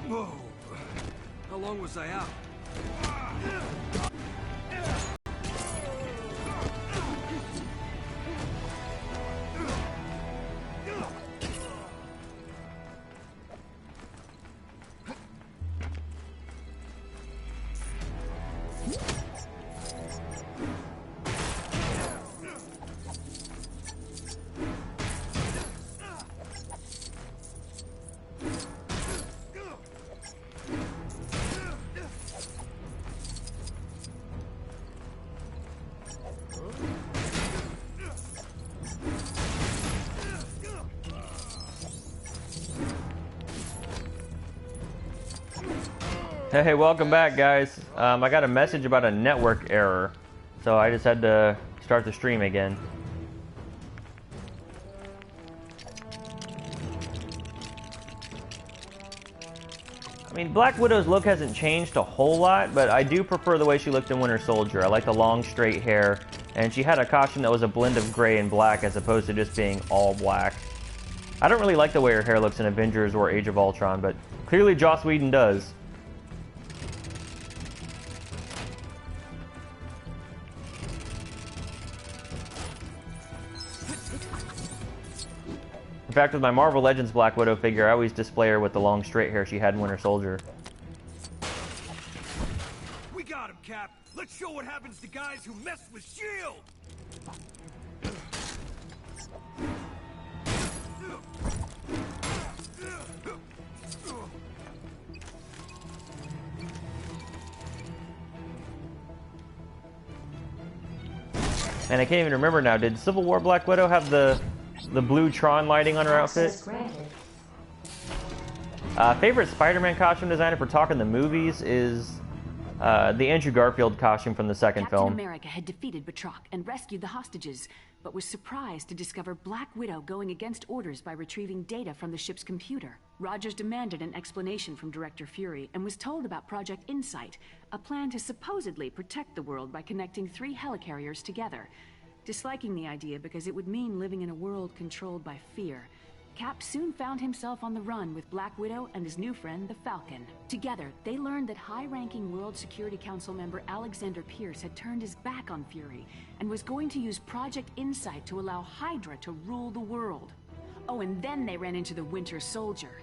Whoa. How long was I out? Hey, welcome back, guys. I got a message about a network error, so I just had to start the stream again. I mean, Black Widow's look hasn't changed a whole lot, but I do prefer the way she looked in Winter Soldier. I like the long, straight hair, and she had a costume that was a blend of gray and black as opposed to just being all black. I don't really like the way her hair looks in Avengers or Age of Ultron, but clearly Joss Whedon does. In fact, with my Marvel Legends Black Widow figure, I always display her with the long straight hair she had in Winter Soldier. We got him, Cap. Let's show what happens to guys who mess with S.H.I.E.L.D. And I can't even remember now, did Civil War Black Widow have the blue Tron lighting on her outfit? Favorite Spider-Man costume designer for talking the movies is the Andrew Garfield costume from the second film. Captain America had defeated Patriot and rescued the hostages, but was surprised to discover Black Widow going against orders by retrieving data from the ship's computer. Rogers demanded an explanation from Director Fury and was told about Project Insight, a plan to supposedly protect the world by connecting 3 helicarriers together. Disliking the idea because it would mean living in a world controlled by fear, Cap soon found himself on the run with Black Widow and his new friend, the Falcon. Together, they learned that high-ranking World Security Council member Alexander Pierce had turned his back on Fury and was going to use Project Insight to allow Hydra to rule the world. Oh, and then they ran into the Winter Soldier.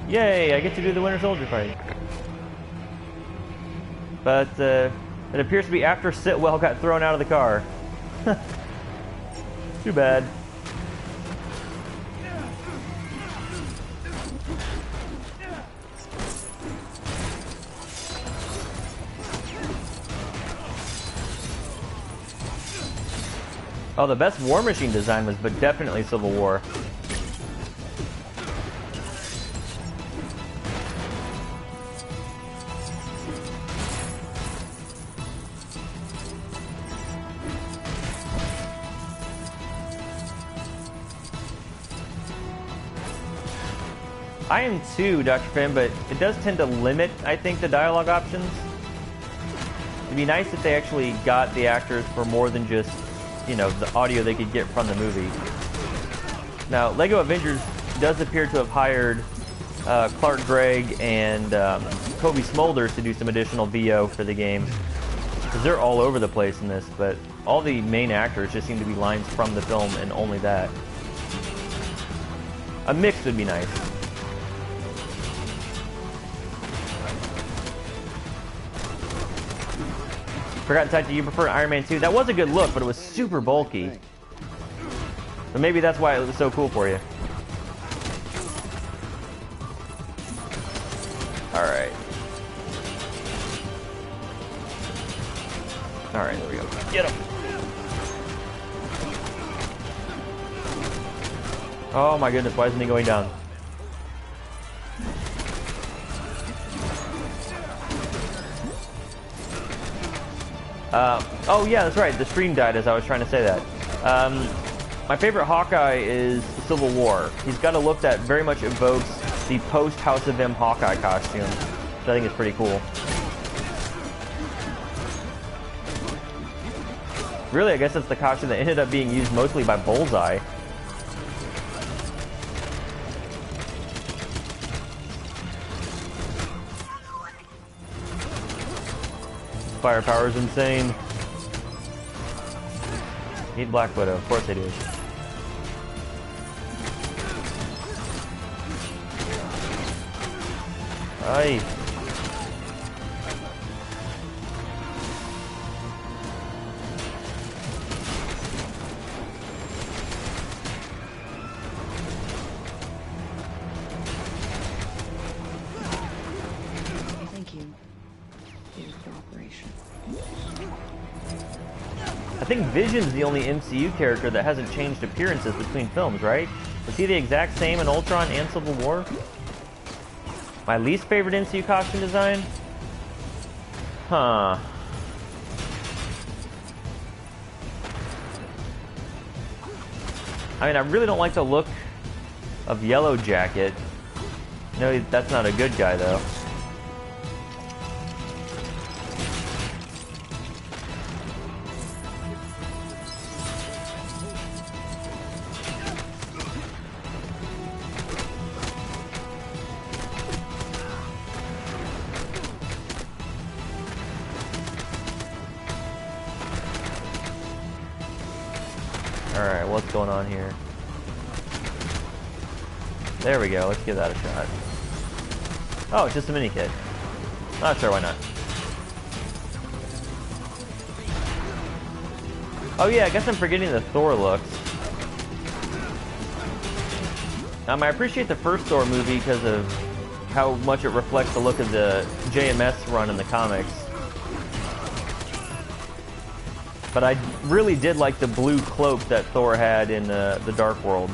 Yay, I get to do the Winter Soldier fight. But it appears to be after Sitwell got thrown out of the car. Too bad. Oh, the best War Machine design was but definitely Civil War. I am too, Dr. Finn, but it does tend to limit, I think, the dialogue options. It'd be nice if they actually got the actors for more than just, you know, the audio they could get from the movie. Now, LEGO Avengers does appear to have hired Clark Gregg and Kobe Smulders to do some additional VO for the game. Because they're all over the place in this, but all the main actors just seem to be lines from the film and only that. A mix would be nice. Forgot to type, do you prefer Iron Man 2? That was a good look, but it was super bulky. But maybe that's why it was so cool for you. Alright. Alright, there we go. Get him! Oh my goodness, why isn't he going down? Oh yeah, that's right, the stream died as I was trying to say that. My favorite Hawkeye is Civil War. He's got a look that very much evokes the post-House of M Hawkeye costume, which I think is pretty cool. Really, I guess that's the costume that ended up being used mostly by Bullseye. firepower is insane. Need Black Widow, of course they do. Aye. Thank you for your cooperation. I think Vision's the only MCU character that hasn't changed appearances between films, right? Was he the exact same in Ultron and Civil War? My least favorite MCU costume design? Huh. I mean, I really don't like the look of Yellow Jacket. No, that's not a good guy, though. Alright, what's going on here? There we go, let's give that a shot. Oh, it's just a mini kit. Not sure, why not? Oh yeah, I guess I'm forgetting the Thor looks. I appreciate the first Thor movie because of how much it reflects the look of the JMS run in the comics. But I really did like the blue cloak that Thor had in the Dark World.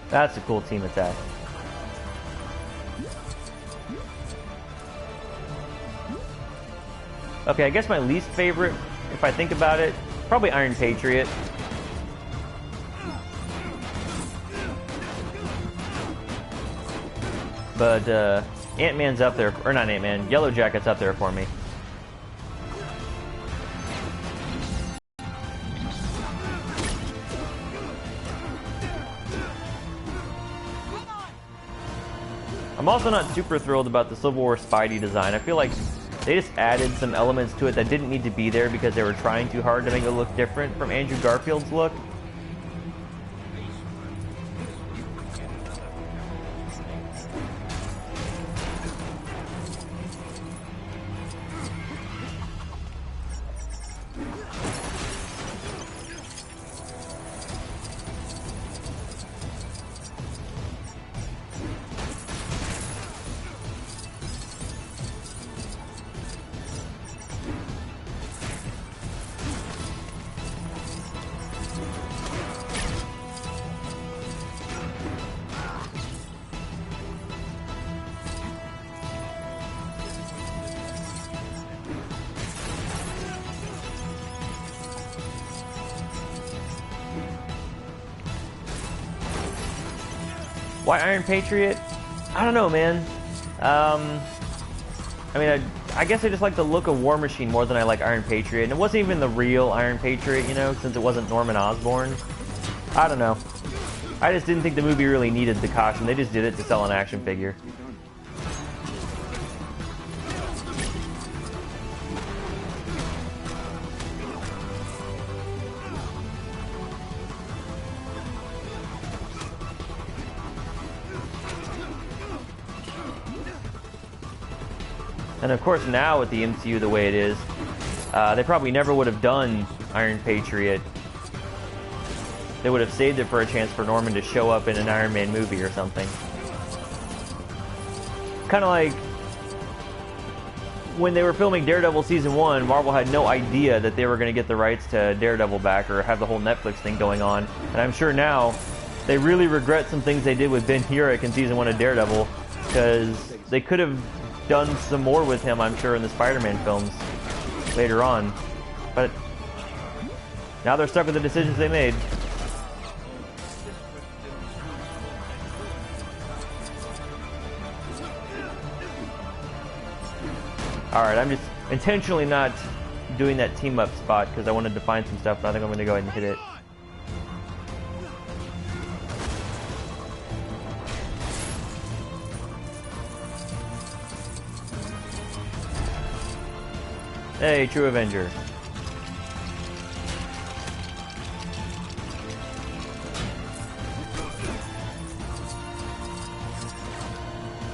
That's a cool team attack. Okay, I guess my least favorite, if I think about it, probably Iron Patriot. But Ant-Man's up there, or not Ant-Man, Yellow Jacket's up there for me. I'm also not super thrilled about the Civil War Spidey design. I feel like they just added some elements to it that didn't need to be there because they were trying too hard to make it look different from Andrew Garfield's look. Why Iron Patriot? I don't know, man. I mean, I guess I just like the look of War Machine more than I like Iron Patriot. And it wasn't even the real Iron Patriot, you know, since it wasn't Norman Osborn. I don't know. I just didn't think the movie really needed the costume. They just did it to sell an action figure. And of course now with the MCU the way it is, they probably never would have done Iron Patriot. They would have saved it for a chance for Norman to show up in an Iron Man movie or something. Kind of like when they were filming Daredevil Season 1, Marvel had no idea that they were going to get the rights to Daredevil back or have the whole Netflix thing going on. And I'm sure now they really regret some things they did with Ben Urich in season 1 of Daredevil, because they could have done some more with him, I'm sure, in the Spider-Man films later on. But now they're stuck with the decisions they made. Alright, I'm just intentionally not doing that team-up spot because I wanted to find some stuff, but I think I'm going to go ahead and hit it. Hey, true Avenger.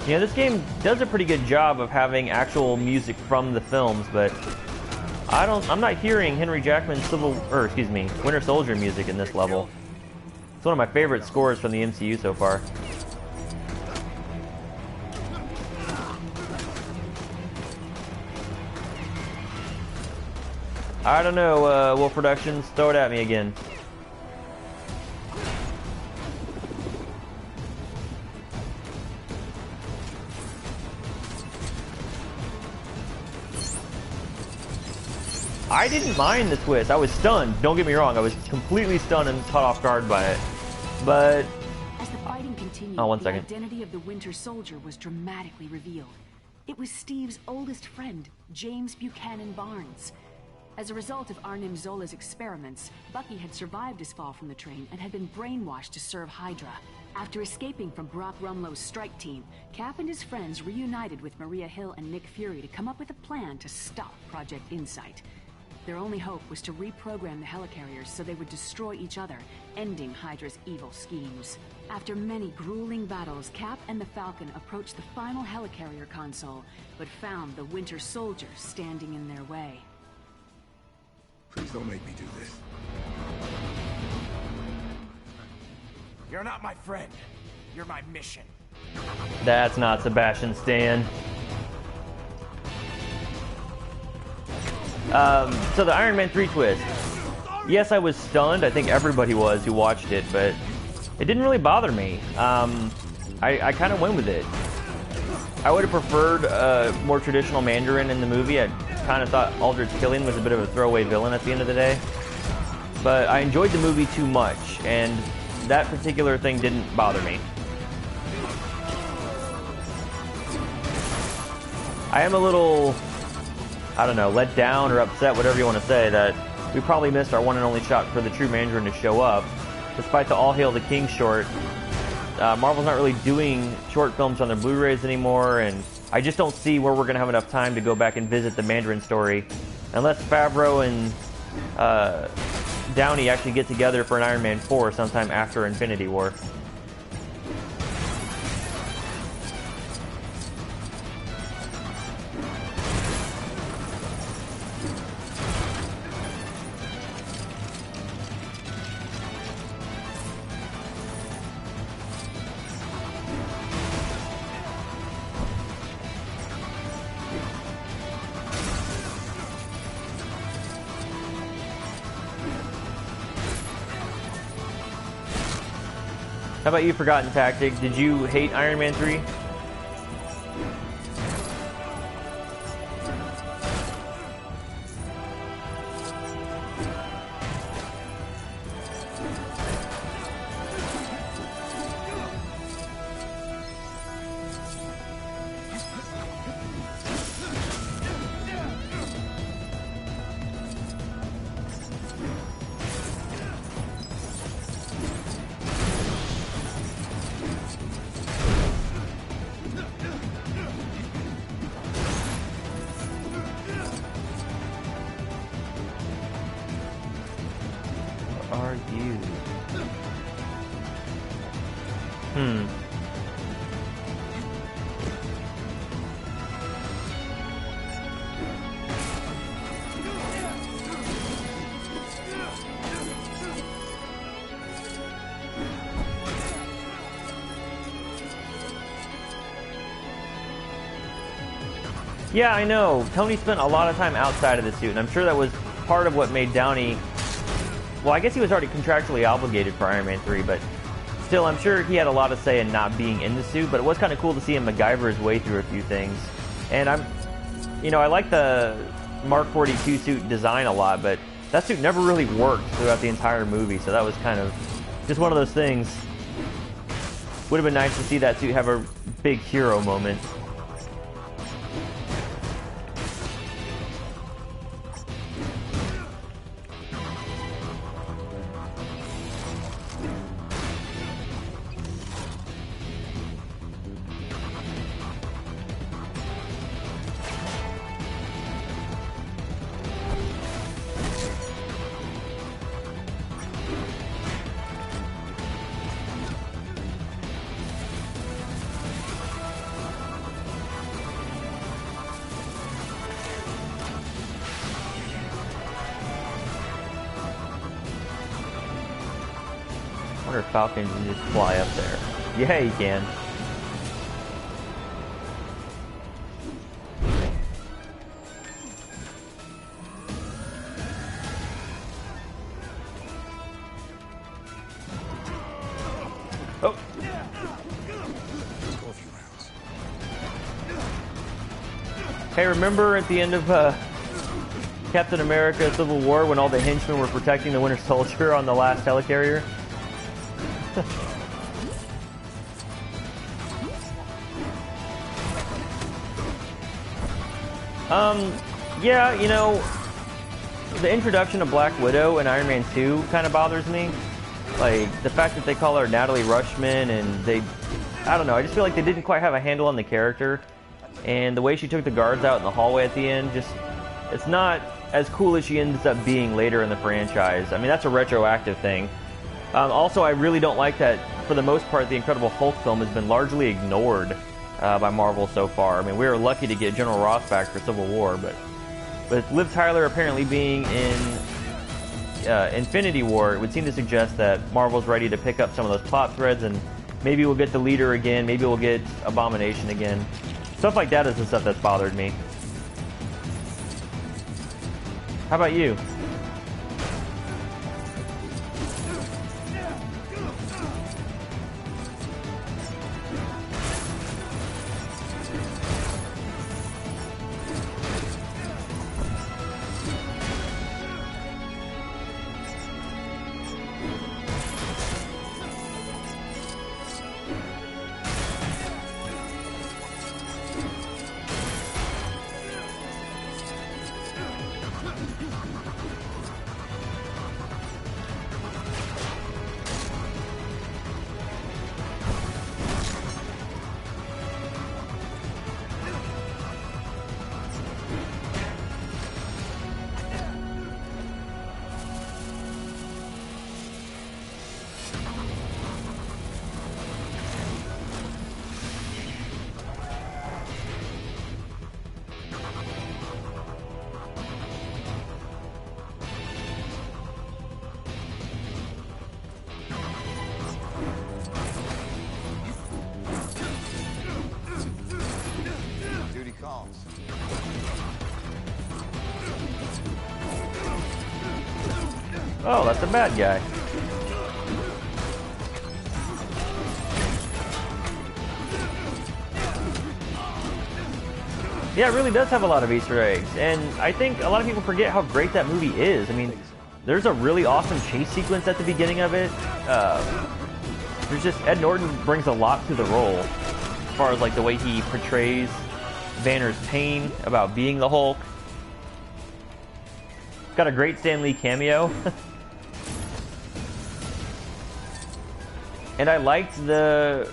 Yeah, this game does a pretty good job of having actual music from the films, but I'm not hearing Henry Jackman's Winter Soldier music in this level. It's one of my favorite scores from the MCU so far. I don't know, Wolf Productions, throw it at me again. I didn't mind the twist. I was stunned. Don't get me wrong. I was completely stunned and caught off guard by it. But as the fighting continued, one the second. identity of the Winter Soldier was dramatically revealed. It was Steve's oldest friend, James Buchanan Barnes. As a result of Arnim Zola's experiments, Bucky had survived his fall from the train and had been brainwashed to serve Hydra. After escaping from Brock Rumlow's strike team, Cap and his friends reunited with Maria Hill and Nick Fury to come up with a plan to stop Project Insight. Their only hope was to reprogram the helicarriers so they would destroy each other, ending Hydra's evil schemes. After many grueling battles, Cap and the Falcon approached the final helicarrier console, but found the Winter Soldier standing in their way. Please don't make me do this. You're not my friend. You're my mission. that's not Sebastian Stan. So the Iron Man 3 twist. Yes, I was stunned. I think everybody was who watched it, but it didn't really bother me. I kind of went with it. I would have preferred a more traditional Mandarin in the movie. I kind of thought Aldrich Killian was a bit of a throwaway villain at the end of the day. But I enjoyed the movie too much, and that particular thing didn't bother me. I am a little, I don't know, let down or upset, whatever you want to say, that we probably missed our one and only shot for the true Mandarin to show up. Despite the All Hail the King short, Marvel's not really doing short films on their Blu-rays anymore, and I just don't see where we're going to have enough time to go back and visit the Mandarin story, unless Favreau and Downey actually get together for an Iron Man 4 sometime after Infinity War. How about you, Forgotten Tactic? Did you hate Iron Man 3? Are you? Yeah, I know. Tony spent a lot of time outside of the suit, and I'm sure that was part of what made Downey... Well, I guess he was already contractually obligated for Iron Man 3, but still, I'm sure he had a lot to say in not being in the suit, but it was kind of cool to see him MacGyver his way through a few things. And I like the Mark 42 suit design a lot, but that suit never really worked throughout the entire movie, so that was kind of just one of those things. Would have been nice to see that suit have a big hero moment. I wonder if Falcon can just fly up there. Yeah, he can. Oh. Hey, remember at the end of Captain America Civil War when all the henchmen were protecting the Winter Soldier on the last helicarrier? Yeah, the introduction of Black Widow in Iron Man 2 kind of bothers me. Like, the fact that they call her Natalie Rushman, and I don't know, I just feel like they didn't quite have a handle on the character. And the way she took the guards out in the hallway at the end, it's not as cool as she ends up being later in the franchise. I mean, that's a retroactive thing. Also, I really don't like that, for the most part, the Incredible Hulk film has been largely ignored by Marvel so far. I mean, we were lucky to get General Ross back for Civil War, but with Liv Tyler apparently being in Infinity War, it would seem to suggest that Marvel's ready to pick up some of those plot threads, and maybe we'll get the Leader again, maybe we'll get Abomination again. Stuff like that is the stuff that's bothered me. How about you? Oh, that's a bad guy. Yeah, it really does have a lot of Easter eggs, and I think a lot of people forget how great that movie is. I mean, there's a really awesome chase sequence at the beginning of it. Ed Norton brings a lot to the role, as far as like the way he portrays Banner's pain about being the Hulk. Got a great Stan Lee cameo. And I liked the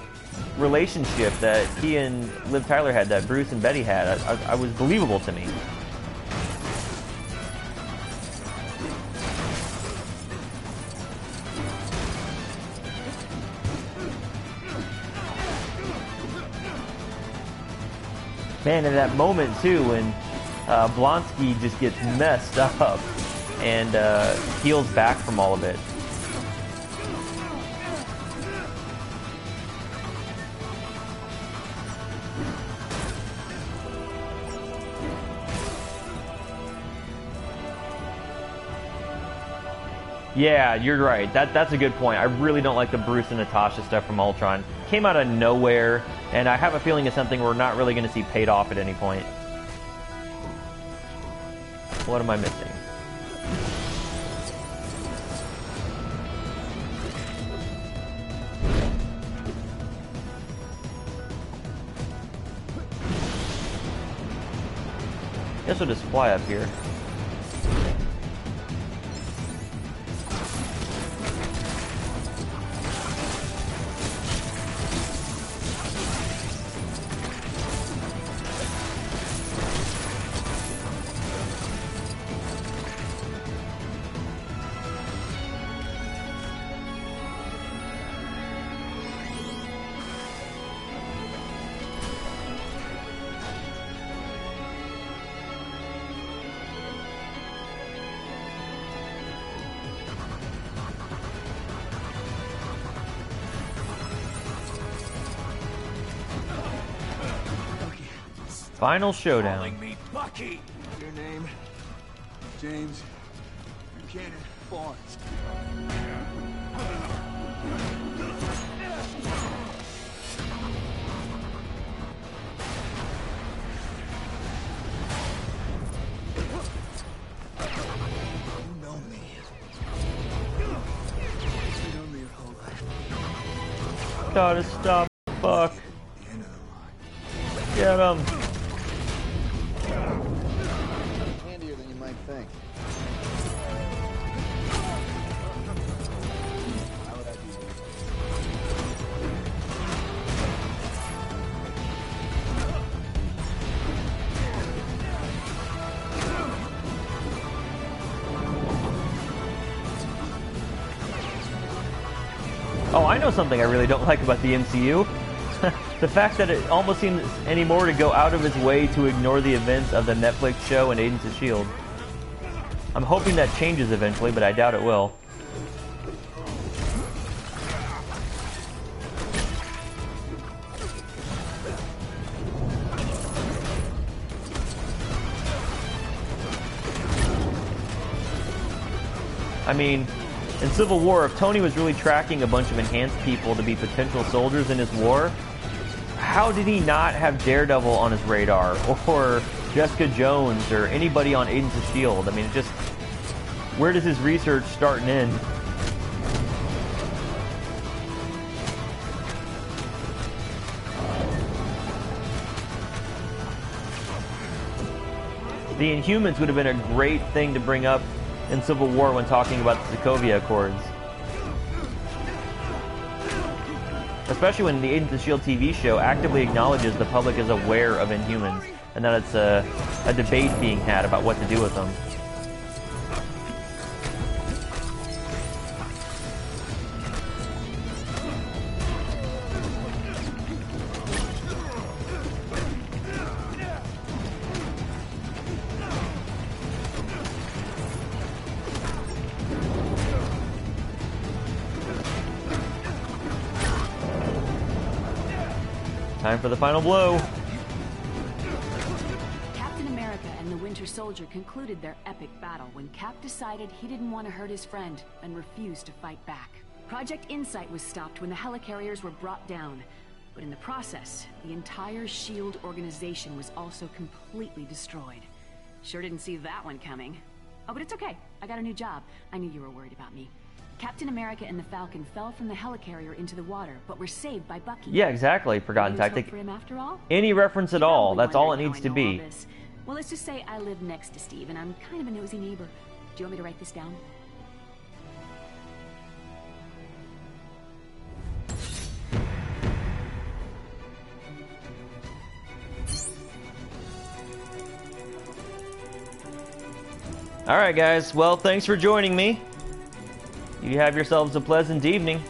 relationship that he and Liv Tyler had, that Bruce and Betty had. I was believable to me. Man, in that moment too, when Blonsky just gets messed up and heals back from all of it. Yeah, you're right. That's a good point. I really don't like the Bruce and Natasha stuff from Ultron. Came out of nowhere, and I have a feeling it's something we're not really going to see paid off at any point. What am I missing? Guess we'll just fly up here. Final showdown. Calling me Bucky. Your name? James Buchanan Barnes. You know me. You know me your whole life. Gotta stop. Fuck. The end of the line. Get him. Handier than you might think. How would I do this? Oh, I know something I really don't like about the MCU. The fact that it almost seems anymore to go out of its way to ignore the events of the Netflix show and Agents of S.H.I.E.L.D. I'm hoping that changes eventually, but I doubt it will. I mean, in Civil War, if Tony was really tracking a bunch of enhanced people to be potential soldiers in his war, how did he not have Daredevil on his radar, or Jessica Jones, or anybody on Agents of S.H.I.E.L.D.? I mean, it just, where does his research start and end? The Inhumans would have been a great thing to bring up in Civil War when talking about the Sokovia Accords. Especially when the Agents of S.H.I.E.L.D. TV show actively acknowledges the public is aware of Inhumans, and that it's a debate being had about what to do with them. Time for the final blow. Captain America and the Winter Soldier concluded their epic battle when Cap decided he didn't want to hurt his friend and refused to fight back. Project Insight was stopped when the helicarriers were brought down, but in the process, the entire S.H.I.E.L.D. organization was also completely destroyed. Sure didn't see that one coming. Oh, but it's okay. I got a new job. I knew you were worried about me. Captain America and the Falcon fell from the helicarrier into the water, but were saved by Bucky. Yeah, exactly. Forgotten tactic. For him after all? Any reference at all. That's all it needs to be. Well, let's just say I live next to Steve, and I'm kind of a nosy neighbor. Do you want me to write this down? Alright guys, well thanks for joining me. You have yourselves a pleasant evening.